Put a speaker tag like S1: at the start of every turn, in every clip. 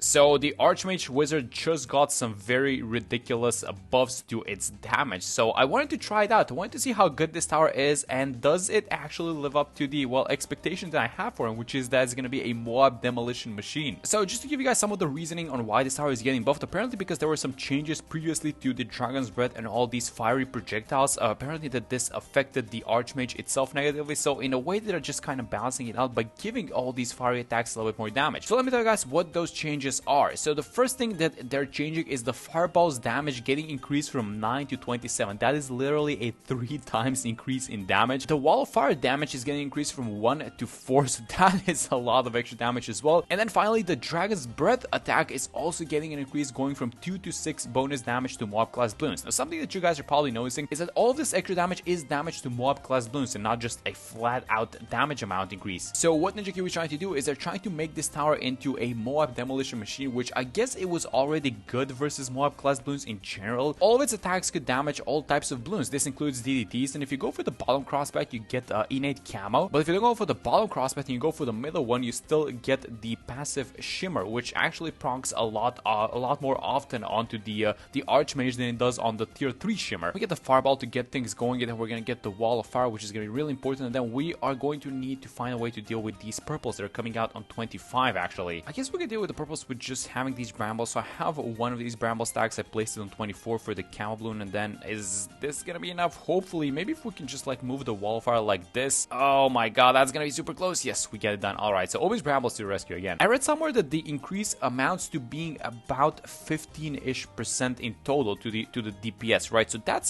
S1: So the Archmage Wizard just got some very ridiculous buffs to its damage. So I wanted to try it out. I wanted to see how good this tower is, and does it actually live up to the, well, expectation that I have for him, which is that it's going to be a MOAB demolition machine. So just to give you guys some of the reasoning on why this tower is getting buffed, apparently because there were some changes previously to the Dragon's Breath and all these fiery projectiles. Apparently that this affected the Archmage itself negatively, so in a way they're just kind of balancing it out by giving all these fiery attacks a little bit more damage. So let me tell you guys what those changes are. So the first thing that they're changing is the fireball's damage getting increased from 9 to 27. That is literally a 3 times increase in damage. The wall of fire damage is getting increased from 1 to 4, so that is a lot of extra damage as well. And then finally, the Dragon's Breath attack is also getting an increase, going from 2 to 6 bonus damage to MOAB class Bloons. Now, something that you guys are probably noticing is that all of this extra damage is damage to MOAB class Bloons and not just a flat out damage amount increase. So what Ninja Kiwi is trying to do is they're trying to make this tower into a MOAB demolition machine, which I guess it was already good versus MOAB class Bloons in general. All of its attacks could damage all types of Bloons. This includes DDTs, and if you go for the bottom crossback, you get innate camo. But if you don't go for the bottom crossback and you go for the middle one, you still get the passive shimmer, which actually procs a lot more often onto the Archmage than it does on the tier 3 shimmer. We get the fireball to get things going, and then we're gonna get the wall of fire, which is gonna be really important. And then we are going to need to find a way to deal with these purples that are coming out on 25. Actually, I guess we can deal with the purples with just having these brambles. So I have one of these bramble stacks. I placed it on 24 for the camo balloon, and then is this gonna be enough? Hopefully, maybe if we can just like move the wall of fire like this. Oh my god, that's gonna be super close. Yes, we get it done. All right, so always brambles to the rescue again. I read somewhere that the increase amounts to being about 15-ish% in total to the DPS, right? So that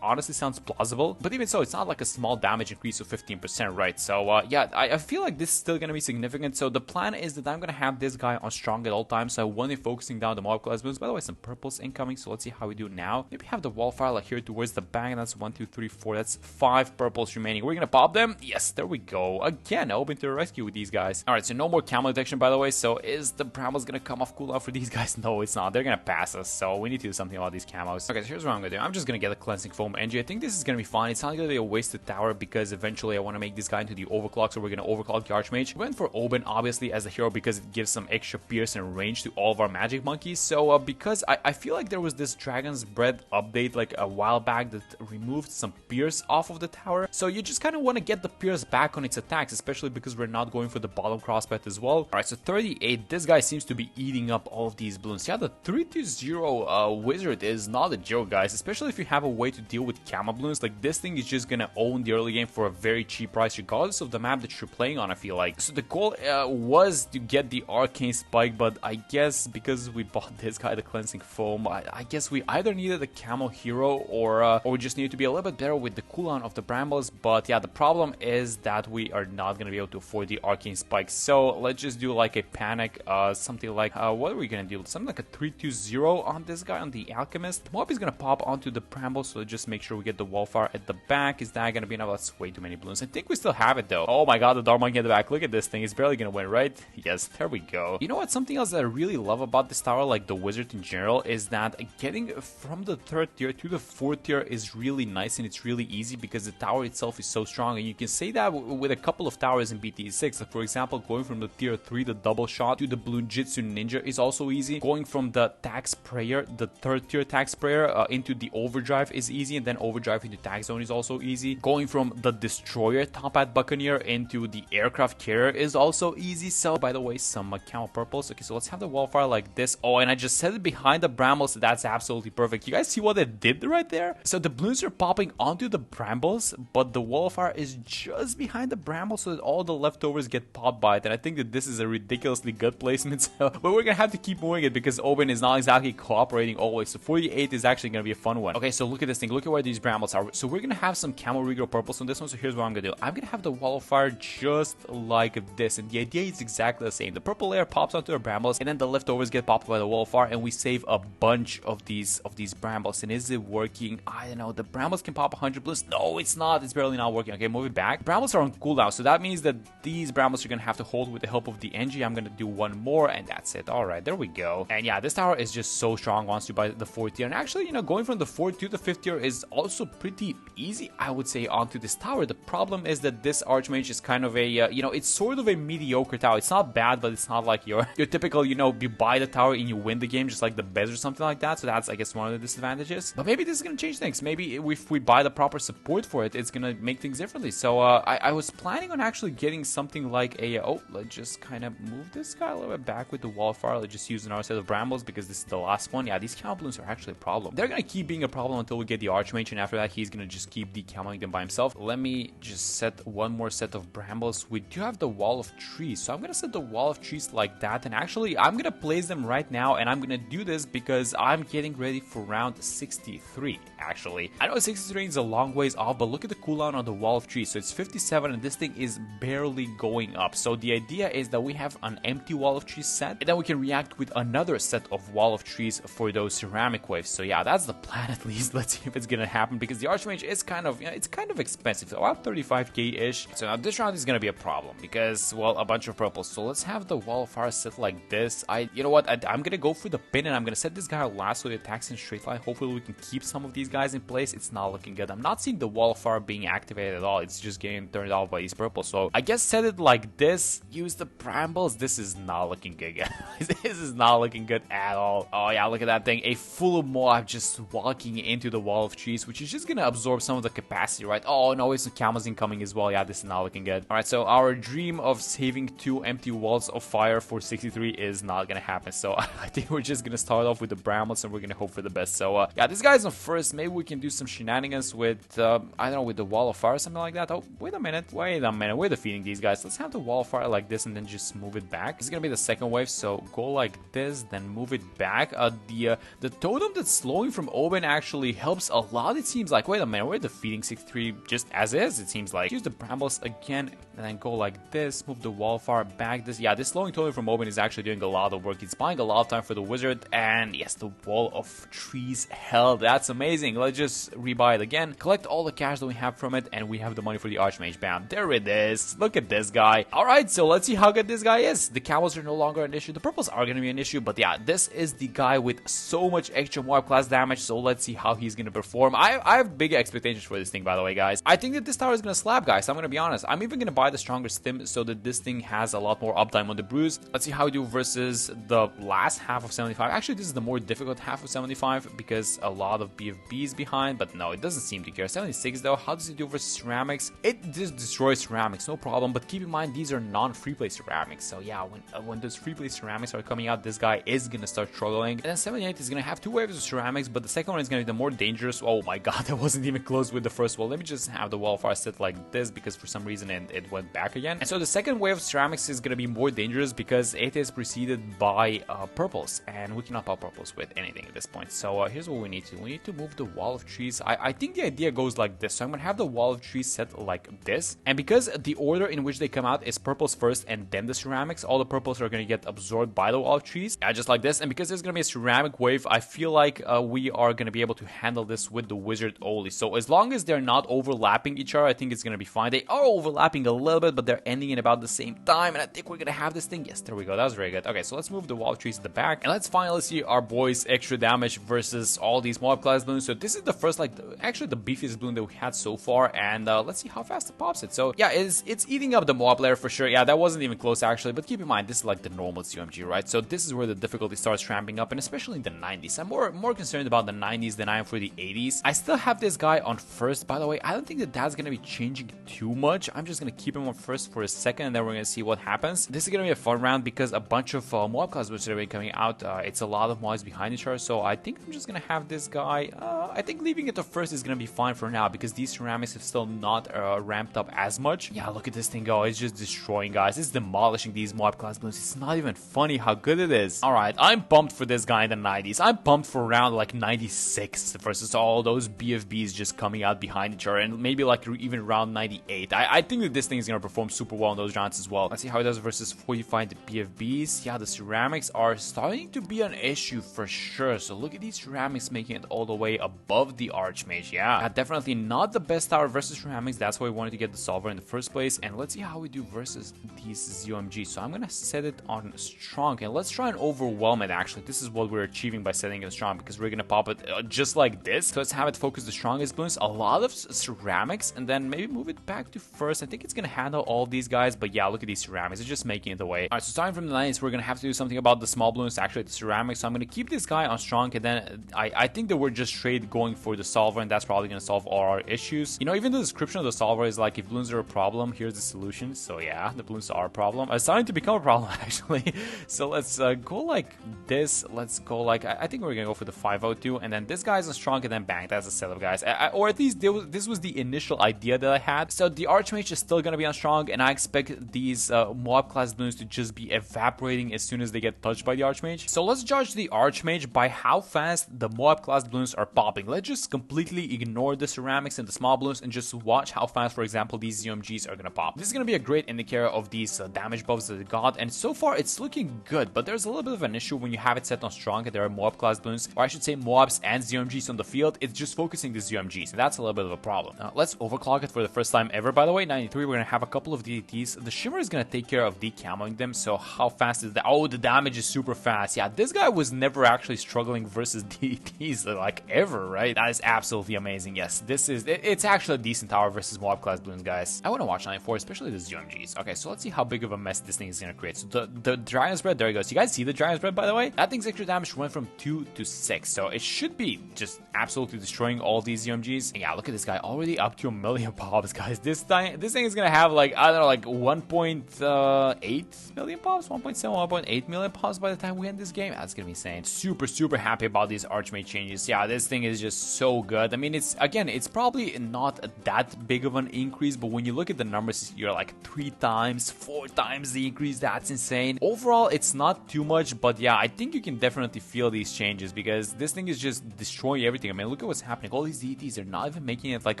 S1: honestly sounds plausible, but even so, it's not like a small damage increase of 15%, right? So yeah, I feel like this is still gonna be significant. So the plan is that I'm gonna have this guy on strong at all times, so I want to focusing down the MOAB class Bloons. By the way, some purples incoming, so let's see how we do now. Maybe have the wall fire like here towards the back, and that's 1 2 3 4, that's 5 purples remaining. We're gonna pop them. Yes, there we go. Again, open to the rescue with these guys. All right, so no more camo detection, by the way. So is the brambles gonna come off cooldown for these guys? No, it's not. They're gonna pass us, so we need to do something about these camos. Okay, so here's what I'm gonna do. I'm just gonna get a cleansing foam NG. I think this is gonna be fine. It's not gonna be a wasted tower because eventually I want to make this guy into the overclock, so we're gonna overclock the Archmage. We went for Oben obviously as a hero because it gives some extra pierce and range to all of our magic monkeys. So because I feel like there was this Dragon's Breath update like a while back that removed some pierce off of the tower, so you just kind of want to get the pierce back on its attacks, especially because we're not going for the bottom crosspath as well. All right, so 38. This guy seems to be eating up all of these balloons. Yeah, the 3-0 wizard is not a joke, guys, especially if you have a way to deal with camo balloons. Like, this thing is just gonna own the early game for a very cheap price regardless of the map that you're playing on, I feel like. So the goal was to get the arcane spike, but I guess because we bought this guy the cleansing foam, I guess we either needed a camo hero or we just needed to be a little bit better with the cooldown of the brambles. But yeah, the problem is that we are not gonna be able to afford the arcane spike, so let's just do like a panic, something like what are we gonna do, something like a 3-2-0 on this guy, on the alchemist. MOAB is gonna pop onto the bramble, so just make sure we get the wall fire at the back. Is that gonna be enough? That's way too many balloons. I think we still have it though. Oh my god, the Dark Monkey at the back. Look at this thing. It's barely gonna win, right? Yes, there we go. You know what? Something else that I really love about this tower, like the wizard in general, is that getting from the 3rd tier to the 4th tier is really nice, and it's really easy because the tower itself is so strong. And you can say that with a couple of towers in BT6. Like, for example, going from the tier 3, the double shot, to the Bloon Jitsu Ninja is also easy. Going from the tag sprayer, the 3rd tier tag sprayer, into the overdrive is easy, and then overdrive into tag zone is also easy. Going from the destroyer top hat buccaneer into the aircraft carrier is also easy. So by the way, some camo purples. Okay, so let's have the wall fire like this. Oh, and I just set it behind the brambles, so that's absolutely perfect. You guys see what it did right there? So the balloons are popping onto the brambles, but the wall of fire is just behind the brambles, so that all the leftovers get popped by it. And I think that this is a ridiculously good placement, so, but we're gonna have to keep moving it because Oben is not exactly cooperating always. So 48 is actually gonna be a fun one. Okay, so look at this thing. Look at where these brambles are. So we're gonna have some camo regrow purples on this one. So here's what I'm gonna do. I'm gonna have the wall of fire just like this, and the idea is exactly the same. The purple layer pops onto the brambles, and then the leftovers get popped by the wall of fire, and we save a bunch of these brambles. And is it working? I don't know. The brambles can pop 100 balloons. No, it's not. It's barely not working. Okay, move it back. Brambles are on cooldown, so that means that these brambles are gonna have to hold with the help of the NG. I'm gonna do one more, and that's it. All right, there we go. And yeah, this tower is just so strong once you buy the 4th tier. And actually, you know, going from the 4th to the 5th tier is also pretty easy, I would say, onto this tower. The problem is that this Archmage is kind of a, you know, it's sort of a mediocre tower. It's not bad, but it's not like your typical typical, you know, you buy the tower and you win the game, just like the Bez or something like that. So that's, I guess, one of the disadvantages. But maybe this is gonna change things. Maybe if we buy the proper support for it, it's gonna make things differently. So I was planning on actually getting something like a let's just kind of move this guy a little bit back with the wall fire. Let's just use another set of brambles because this is the last one. Yeah, these camo balloons are actually a problem. They're gonna keep being a problem until we get the Archmage, and after that he's gonna just keep decamoing them by himself. Let me just set one more set of brambles. We do have the wall of trees, so I'm gonna set the wall of trees like that, and actually I'm gonna place them right now, and I'm gonna do this because I'm getting ready for round 63. Actually, I know 63 is a long ways off, but look at the cooldown on the wall of trees. So it's 57 and this thing is barely going up. So the idea is that we have an empty wall of trees set, and then we can react with another set of wall of trees for those ceramic waves. So yeah, that's the plan at least. Let's see if it's gonna happen, because the Archmage is kind of, you know, it's kind of expensive, about 35k ish. So now this round is gonna be a problem because, well, a bunch of purples. So let's have the wall of fire set like this. You know what, I'm gonna go for the pin, and I'm gonna set this guy last so he attacks in straight line. Hopefully we can keep some of these guys in place. It's not looking good. I'm not seeing the wall of fire being activated at all. It's just getting turned off by these purples. So I guess set it like this, use the brambles. This is not looking good, guys. This is not looking good at all. Oh yeah, look at that thing, a full MOAB just walking into the wall of trees, which is just gonna absorb some of the capacity, right? Oh no, it's some camos incoming as well. Yeah, this is not looking good. All right, so our dream of saving 2 empty walls of fire for 63 is not gonna happen. So I think we're just gonna start off with the brambles and we're gonna hope for the best. So yeah, this guy's on first. Maybe we can do some shenanigans with I don't know, with the wall of fire or something like that. Oh, wait a minute, we're defeating these guys. Let's have the wall of fire like this and then just move it back. This is gonna be the second wave, so go like this, then move it back. The totem that's slowing from Oben actually helps a lot, it seems like. Wait a minute, we're defeating 63 just as is, it seems like. Use the brambles again and then go like this, move the wall of fire back. This slowing totem from Oben is actually doing a lot of work. It's buying a lot of time for the wizard, and yes, the wall of trees held. That's amazing. Let's just rebuy it again, collect all the cash that we have from it, and we have the money for the Archmage. Bam, there it is. Look at this guy. Alright, so let's see how good this guy is. The camos are no longer an issue. The purples are going to be an issue, but yeah, this is the guy with so much extra MOAB class damage, so let's see how he's going to perform. I have big expectations for this thing, by the way, guys. I think that this tower is going to slap, guys. I'm going to be honest. I'm even going to buy the stronger stim so that this thing has a lot more uptime on the bruise. Let's see how we do versus the last half of 75. Actually, this is the more difficult half of 75 because a lot of BFBs behind, but no, it doesn't seem to care. 76 though, how does it do versus ceramics? It just destroys ceramics, no problem, but keep in mind these are non-free play ceramics. So yeah, when those free play ceramics are coming out, this guy is gonna start struggling. And then 78 is gonna have 2 waves of ceramics, but the second one is gonna be the more dangerous. Oh my god, that wasn't even close with the first wall. Let me just have the wall fire set like this because for some reason it went back again. And so the second wave of ceramics is gonna be more dangerous because it is preceded by purples, and we cannot pop purples with anything at this point. So here's what we need to move the wall of trees. I think the idea goes like this. So I'm gonna have the wall of trees set like this, and because the order in which they come out is purples first and then the ceramics, all the purples are gonna get absorbed by the wall of trees. Yeah, just like this. And because there's gonna be a ceramic wave, I feel like we are gonna be able to handle this with the wizard only. So as long as they're not overlapping each other, I think it's gonna be fine. They are overlapping a little bit, but they're ending in about the same time, and I think we're gonna have this thing. Yes, there we go. That was very good. Okay, so let's move the wall of trees to the back, and let's finally see our boys extra damage versus all these MOAB class balloons. So this is the first, like, actually the beefiest balloon that we had so far, and let's see how fast it pops it. So yeah, it's eating up the MOAB layer for sure. Yeah, that wasn't even close actually, but keep in mind this is like the normal CMG, right? So this is where the difficulty starts ramping up, and especially in the 90s. I'm more concerned about the 90s than I am for the 80s. I still have this guy on first, by the way. I don't think that that's gonna be changing too much. I'm just gonna keep him on first for a second, and then we're gonna see what happens. This is gonna be a fun round because a bunch of MOAB class which are coming out. It's a lot of MOABs behind each other, so I think I'm just gonna have this guy. I think leaving it to first is gonna be fine for now because these ceramics have still not ramped up as much. Yeah, look at this thing go. It's just destroying, guys. It's demolishing these MOAB class balloons. It's not even funny how good it is. Alright, I'm pumped for this guy in the 90s. I'm pumped for round like 96 versus all those BFBs just coming out behind each other, and maybe like even round 98. I think that this thing is gonna perform super well in those rounds as well. Let's see how it does versus 45 BFBs. Yeah, the ceramics are starting to be an issue for sure. So look at these ceramics making it all the way above the Archmage. Yeah, definitely not the best tower versus ceramics. That's why we wanted to get the solver in the first place. And let's see how we do versus these ZOMG. So I'm gonna set it on strong, and let's try and overwhelm it. Actually, this is what we're achieving by setting it strong because we're gonna pop it just like this. So let's have it focus the strongest balloons, a lot of ceramics, and then maybe move it back to first. I think it's gonna handle all these guys, but yeah, look at these ceramics. It's just making it away. Alright, so starting from the nice. We're gonna have to do something about the small balloons to activate the ceramics. So I'm gonna keep this guy on strong, and then I think that we're just straight going for the solver, and that's probably gonna solve all our issues. You know, even the description of the solver is like, if balloons are a problem, here's the solution. So yeah, the balloons are a problem. It's starting to become a problem actually. So let's go like this. Let's go like, I think we're gonna go for the 502, and then this guy's on strong, and then bang, that's a setup, guys. Or at least this was the initial idea that I had. So the Archmage is still gonna be on strong, and I expect these MOAB class balloons to just be evaporating as soon as they get touched by the Archmage. So let's judge the Archmage by how fast the MOAB class balloons are popping. Let's just completely ignore the ceramics and the small balloons and just watch how fast, for example, these UMGs are gonna pop. This is gonna be a great indicator of these damage buffs that they got, and so far it's looking good, but there's a little bit of an issue when you have it set on strong and there are MOAB class balloons, or I should say MOABs and ZUMGs on the field. It's just focusing the ZUMGs, and that's a little bit of a problem. Let's overclock it for the first time ever. By the way, 93, we're gonna have a couple of DDTs. The shimmer is gonna take care of decamoing them, so how fast is that? Oh, the damage is super fast. Yeah, this guy was never actually struggling versus DDTs like ever, right? That is absolutely amazing. Yes, it's actually a decent tower versus MOAB class balloons, guys. I want to watch 94, especially the ZUMGs. Okay, so let's see how big of a mess this thing is gonna create. So the Dragon's Breath, there you go. So you guys see the Dragon's Breath, by the way? That thing's extra damage went from 2 to 6, so it should be just absolutely destroying all these ZUMGs. And yeah, look at this guy, already up to 1,000,000 pops, guys. This thing is gonna have like, I don't know, like 1.8 million pops, 1.7, 1.8 million pops by the time we end this game. That's gonna be insane. Super happy about these Archmage changes. Yeah, this thing is just so good. I mean, it's probably not that big of an increase, but when you look at the numbers, you're like 3 times, 4 times the increase. That's insane. Overall, it's not too much, but yeah, I think you can definitely feel these changes because this thing is just destroying everything. I mean, look at what's happening. All these DTs are not even making it like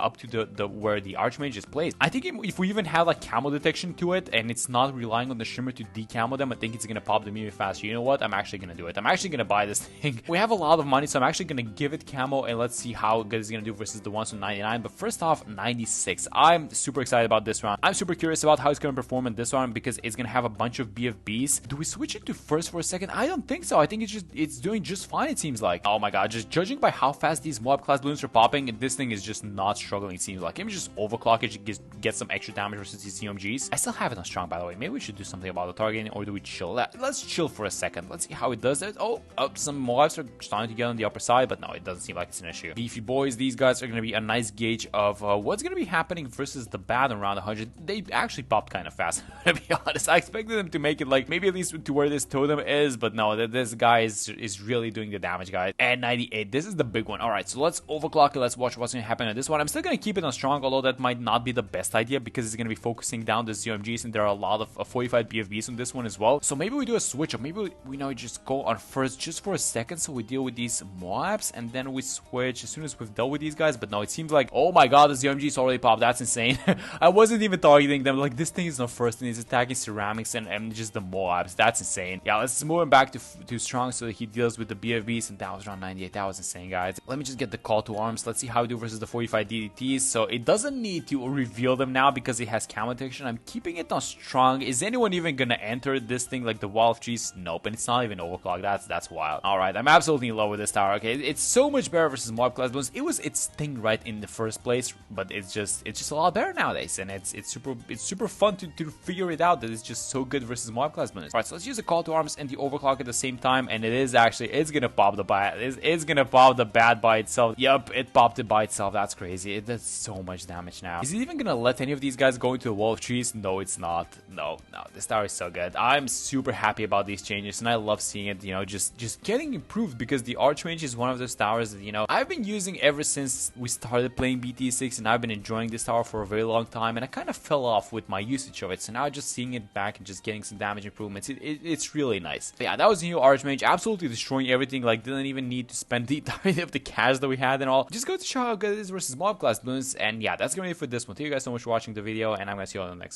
S1: up to the where the Archmage is placed. I think if we even have like camo detection to it and it's not relying on the shimmer to decamo them, I think it's gonna pop them even faster. You know what? I'm actually gonna do it. I'm actually gonna buy this thing. We have a lot of money, so I'm actually gonna give it camo and let's see how good it's gonna do versus the ones from 99. But first off, 96. I'm super excited about this round. I'm super curious about how it's gonna perform in this round because it's gonna have a bunch of BFBs. Do we switch it to first for a second? I don't think so. I think it's doing just fine, it seems like. Oh my god, just judging by how fast these MOAB class balloons are popping, this thing is just not struggling, it seems like. Let me just overclock it, just get some extra damage versus these CMGs. I still have it on strong, by the way. Maybe we should do something about the targeting, or do we chill? Let's chill for a second. Let's see how it does it. Oh, some MOABs are starting to get on the upper side, but no, it doesn't seem like it's an issue. Beefy boys, these guys are going to be a nice gauge of what's going to be happening versus the bad around 100. They actually popped kind of fast, to be honest. I expected them to make it like maybe at least to where this totem is, but no, this guy is really doing the damage, guys. And 98, this is the big one. All right, so let's overclock it. Let's watch what's going to happen on this one. I'm still going to keep it on strong, although that might not be the best idea because it's going to be focusing down the ZMGs, and there are a lot of 45 BFBs on this one as well. So maybe we do a switch, or maybe we now just go on first just for a second, so we deal with these MOABs, and then we switch as soon as we've dealt with these guys. But no, it seems like, oh my god, the ZMGs already popped. That's insane. I wasn't even targeting them. Like, this thing is not first, and he's attacking ceramics and just the MOABs. That's insane. Yeah, let's move him back to strong so that he deals with the BFBs, and that was around 98. That was insane, guys. Let me just get the call to arms. Let's see how we do versus the 45 DDTs. So it doesn't need to reveal them now because it has camo detection. I'm keeping it on strong. Is anyone even gonna enter this thing like the wall of trees? Nope, and it's not even overclocked. That's wild. All right, I'm absolutely in love with this tower. Okay, it's so much better versus MOAB class balloons. It was its thing right in the first place, but it's just a lot better nowadays, and it's super fun to figure it out that it's just so good versus MOAB class balloons. All right, so let's use the call to arms and the overclock at the same time, and it's gonna pop the bad. It's gonna pop the bad by itself. Yep, it popped it by itself. That's crazy. It does so much damage now. Is it even gonna let any of these guys go into the wall of trees? No, it's not. No, this tower is so good. I'm super happy about these changes, and I love seeing it, you know, just getting improved, because the Archmage is one of those towers that, you know, I've been using ever since we started playing BT6, and I've been enjoying this tower for a very long time, and I kind of fell off with my usage of it, so now just seeing it back and just getting some damage improvements, it's really nice. But yeah, that was the new Archmage, absolutely destroying everything. Like, didn't even need to spend the entirety of the cash that we had and all. Just go to show how good it is versus MOAB class balloons, and yeah, that's gonna be it for this one. Thank you guys so much for watching the video, and I'm gonna see you all in the next one.